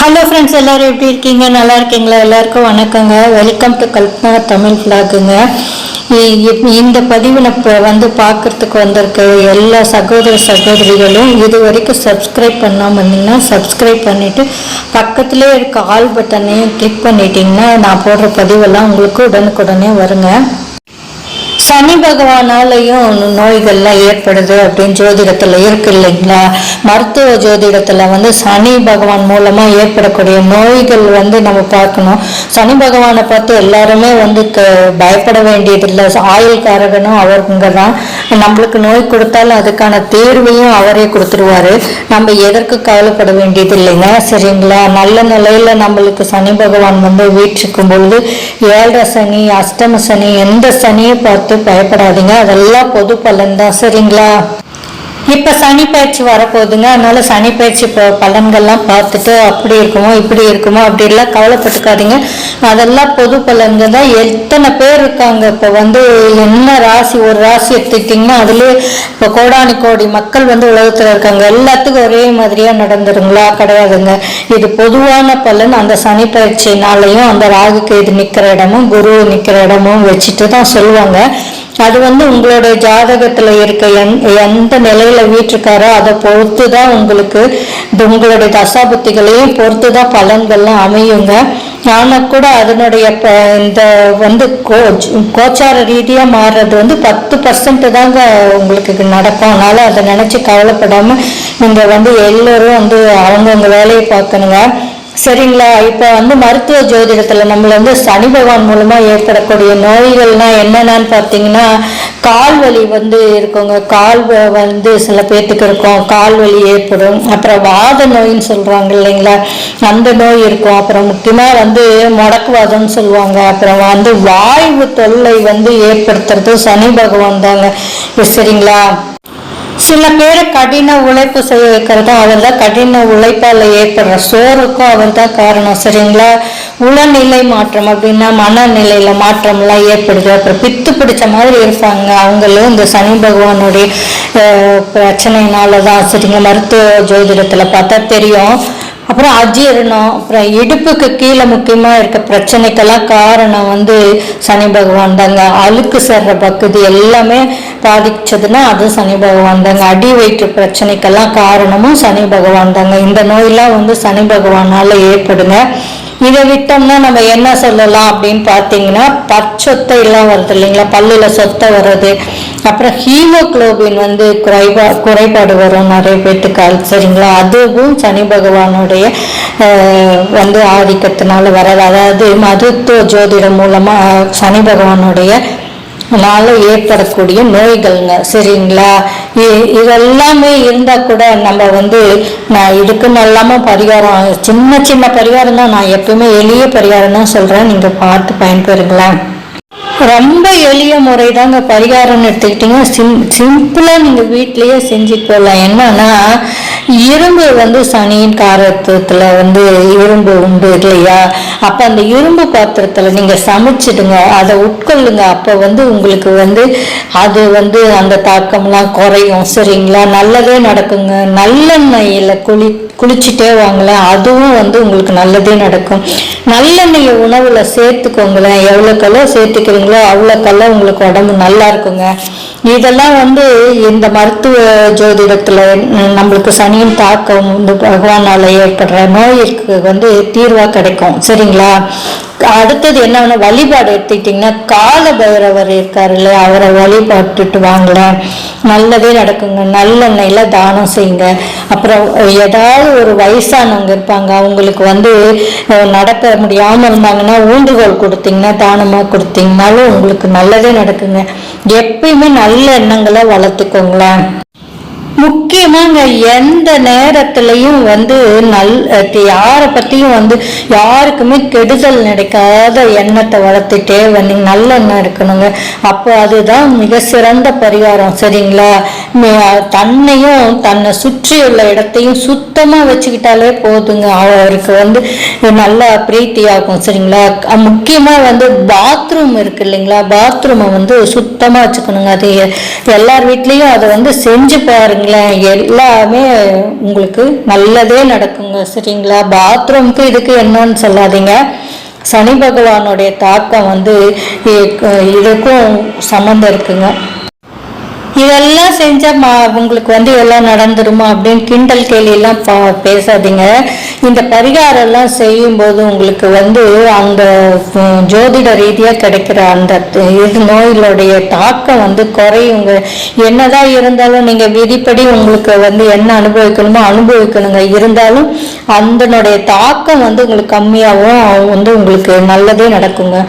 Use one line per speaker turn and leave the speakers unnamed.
Hello friends, எல்லோரும் எப்படி இருக்கீங்க? நல்லா இருக்கீங்களா? எல்லாருக்கும் வணக்கங்க. வெல்கம் டு கல்பனா தமிழ் விளாகுங்க. இந்த பதிவு வந்து பார்க்கறதுக்கு வந்திருக்க எல்லா சகோதரிகளும் இது வரைக்கும் சப்ஸ்கிரைப் பண்ணாமல் இருந்தீங்கன்னா சப்ஸ்கிரைப் பண்ணிவிட்டு பக்கத்துலேயே இருக்க ஆல் பட்டனையும் கிளிக் பண்ணிட்டீங்கன்னா நான் போடுற பதிவெல்லாம் உங்களுக்கு உடனுக்குடனே வருங்க. சனி பகவானாலையும் நோய்கள்லாம் ஏற்படுது அப்படின்னு ஜோதிடத்தில் இருக்கு இல்லைங்களா? மருத்துவ ஜோதிடத்தில் வந்து சனி பகவான் மூலமாக ஏற்படக்கூடிய நோய்கள் வந்து நம்ம பார்க்கணும். சனி பகவானை பார்த்து எல்லாருமே வந்து பயப்பட வேண்டியதில்லை. ஆயுள் காரகனும் அவருங்க தான். நம்மளுக்கு நோய் கொடுத்தாலும் அதுக்கான தீர்வையும் அவரே கொடுத்துருவாரு. நம்ம எதற்கு கவலைப்பட வேண்டியது இல்லைங்க, சரிங்களா? நல்ல நிலையில் நம்மளுக்கு சனி பகவான் வந்து வீற்றிருக்கும் பொழுது 7 சனி, அஷ்டம சனி, எந்த சனியை பார்த்து பயப்படாதீங்க. அதெல்லாம் பொது பலன் தான், சரிங்களா? இப்போ சனி பயிற்சி வரப்போகுதுங்க. அதனால சனி பயிற்சி பலன்கள்லாம் பார்த்துட்டு அப்படி இருக்குமோ இப்படி இருக்குமோ அப்படிலாம் கவலைப்பட்டுக்காதீங்க. அதெல்லாம் பொது பலன்க தான். எத்தனை பேர் இருக்காங்க இப்போ வந்து என்ன ராசி, ஒரு ராசி எடுத்துக்கிட்டிங்கன்னா அதுலேயே இப்போ கோடானி கோடி மக்கள் வந்து உலகத்தில் இருக்காங்க. எல்லாத்துக்கும் ஒரே மாதிரியாக நடந்துருங்களா? கிடையாதுங்க. இது பொதுவான பலன். அந்த சனி பயிற்சினாலையும் அந்த ராகு கேது நிற்கிற இடமும் குரு நிற்கிற இடமும் வச்சுட்டு தான் சொல்லுவாங்க. அது வந்து உங்களுடைய ஜாதகத்தில் இருக்க எந்த நிலையில வீட்டிருக்காரோ அதை பொறுத்து தான் உங்களுக்கு உங்களுடைய தசாபுத்திகளையும் பொறுத்து தான் பலன்கள்லாம் அமையுங்க. ஆனால் கூட அதனுடைய இந்த வந்து கோச்சார ரீதியாக மாறுறது வந்து 10% தாங்க உங்களுக்கு நடக்கும். அதனால அதை நினச்சி கவலைப்படாமல் நீங்கள் வந்து எல்லோரும் வந்து அவங்கவுங்க வேலையை பார்க்கணுங்க, சரிங்களா? இப்போ வந்து மருத்துவ ஜோதிடத்தில் நம்மள வந்து சனி பகவான் மூலமாக ஏற்படக்கூடிய நோய்கள்னால் என்னென்னு பார்த்தீங்கன்னா, கால் வலி வந்து இருக்குங்க. கால் வந்து சில பேர்த்துக்கு இருக்கும், கால் வலி ஏற்படும். அப்புறம் வாத நோயின்னு சொல்கிறாங்க இல்லைங்களா, அந்த நோய் இருக்கும். அப்புறம் முக்கியமாக வந்து முடக்குவாதம்னு சொல்லுவாங்க. அப்புறம் வந்து வாய்வு தொல்லை வந்து ஏற்படுத்துறது சனி பகவான் தாங்க, சரிங்களா? சில பேரை கடின உழைப்பு செய்ய வைக்கிறதும் அவர் தான். கடின உழைப்பால் ஏற்படுற சோறுக்கும் அவர் தான் காரணம், சரிங்களா? உளநிலை மாற்றம் அப்படின்னா மனநிலையில மாற்றம்லாம் ஏற்படுது. அப்புறம் பித்து பிடிச்ச மாதிரி இருப்பாங்க, அவங்களும் இந்த சனி பகவானுடைய பிரச்சனையினால தான், சரிங்களா? மருத்துவ ஜோதிடத்தில் பார்த்தா தெரியும். அப்புறம் அஜீரணம், அப்புறம் இடுப்புக்கு கீழே முக்கியமாக இருக்க பிரச்சனைக்கெல்லாம் காரணம் வந்து சனி பகவான் தாங்க. அழுக்கு சேர்ற பகுதி எல்லாமே பாதிச்சதுன்னா அது சனி பகவான் தாங்க. அடி வயிற்று பிரச்சனைக்கெல்லாம் காரணமும் சனி பகவான் தாங்க. இந்த நோயெல்லாம் வந்து சனி பகவானால ஏற்படுங்க. இதை விட்டோம்னா நம்ம என்ன சொல்லலாம் அப்படின்னு பார்த்தீங்கன்னா, பற்சொத்தை எல்லாம் வருது இல்லைங்களா, பல்லில் சொத்தை வர்றது. அப்புறம் ஹீமோக்ளோபின் வந்து குறைபாடு வரும் நிறைய பேர்த்துக்கால், சரிங்களா? அதுவும் சனி பகவானுடைய வந்து ஆதிக்கத்தினால வர்றது. அதாவது மருத்துவ ஜோதிடம் மூலமாக சனி பகவானுடைய ஏற்படக்கூடிய நோய்கள்ங்க, சரிங்களா? இதெல்லாமே இருந்தால் கூட நம்ம வந்து நான் இதுக்குன்னு எல்லாமே பரிகாரம், சின்ன சின்ன பரிகாரம் தான். நான் எப்பவுமே எளிய பரிகாரம் தான் சொல்கிறேன், நீங்கள் பார்த்து பயன்பெறுங்களேன். ரொம்ப எளிய முறை தாங்க பரிகாரம்னு எடுத்துக்கிட்டிங்கன்னா சிம்பிளாக நீங்கள் வீட்லேயே செஞ்சுட்டு போகலாம். என்னன்னா, இரும்பு வந்து சனியின் காரத்துவத்தில் வந்து இரும்பு உண்டு இல்லையா? அப்போ அந்த இரும்பு பாத்திரத்தில் நீங்கள் சமைச்சிடுங்க, அதை உட்கொள்ளுங்க. அப்போ வந்து உங்களுக்கு வந்து அது வந்து அந்த தாக்கம்லாம் குறையும், சரிங்களா? நல்லதே நடக்குங்க. நல்லெண்ணெயில் குளிச்சுட்டே வாங்கலேன், அதுவும் வந்து உங்களுக்கு நல்லதே நடக்கும். நல்லெண்ணெயை உணவில் சேர்த்துக்கோங்களேன். எவ்வளோக்கெல்லாம் சேர்த்துக்கிறீங்களோ அவ்வளோக்கெல்லாம் உங்களுக்கு உடம்பு நல்லா இருக்குங்க. இதெல்லாம் வந்து இந்த மருத்துவ ஜோதிடத்தில் நம்மளுக்கு சனியின் தாக்கம் இந்த பகவானால் ஏற்படுற நோய்க்கு வந்து தீர்வாக கிடைக்கும், சரிங்களா? அடுத்தது என்னன்னா, வழிபாடு எடுத்துக்கிட்டிங்கன்னா கால பைரவர் இருக்காரு இல்லையா, அவரை வழிபாட்டுட்டு வாங்கலாம், நல்லதே நடக்குங்க. நல்லெண்ணெயில் தானம் செய்யுங்க. அப்புறம் ஏதாவது ஒரு வயசானவங்க இருப்பாங்க, அவங்களுக்கு வந்து நடக்க முடியாமல் இருந்தாங்கன்னா ஊண்டுகோல் கொடுத்தீங்கன்னா, தானமாக கொடுத்தீங்கனாலும் உங்களுக்கு நல்லதே நடக்குங்க. எப்பயுமே நல்ல எண்ணங்களை வளர்த்துக்கோங்களேன். முக்கியமாக எந்த நேரத்துலையும் வந்து யாரை பற்றியும் வந்து யாருக்குமே கெடுதல் நடக்காத எண்ணத்தை வளர்த்துட்டே வந்தீங்க, நல்ல எண்ணம் இருக்கணுங்க. அப்போ அதுதான் மிக சிறந்த பரிகாரம், சரிங்களா? தன்னையும் தன்னை சுற்றியுள்ள இடத்தையும் சுத்தமாக வச்சுக்கிட்டாலே போதுங்க, அவருக்கு வந்து நல்லா பிரீத்தியாகும், சரிங்களா? முக்கியமாக வந்து பாத்ரூம் இருக்கு இல்லைங்களா, பாத்ரூமை வந்து சுத்தமாக வச்சுக்கணுங்க. அது எல்லார் வீட்லேயும் அதை வந்து செஞ்சு பாருங்க. பாருங்களேன், எல்லாமே உங்களுக்கு நல்லதே நடக்குங்க. சரிங்களா? பாத்ரூமுக்கு இதுக்கு என்னன்னு சொல்லாதீங்க. சனி பகவானுடைய தாக்கம் வந்து இதுக்கும் சம்மந்தம் இருக்குங்க. இதெல்லாம் செஞ்சா உங்களுக்கு வந்து எல்லாம் நடந்துருமா அப்படின்னு கிண்டல் கேலியெல்லாம் பேசாதீங்க. இந்த பரிகாரம் எல்லாம் செய்யும்போது உங்களுக்கு வந்து அந்த ஜோதிட ரீதியா கிடைக்கிற அந்த நோய்களுடைய தாக்கம் வந்து குறையுங்க. என்னதான் இருந்தாலும் நீங்க விதிப்படி உங்களுக்கு வந்து என்ன அனுபவிக்கணுமோ அனுபவிக்கணுங்க. இருந்தாலும் அதனுடைய தாக்கம் வந்து உங்களுக்கு கம்மியாகவும் வந்து உங்களுக்கு நல்லதே நடக்குங்க.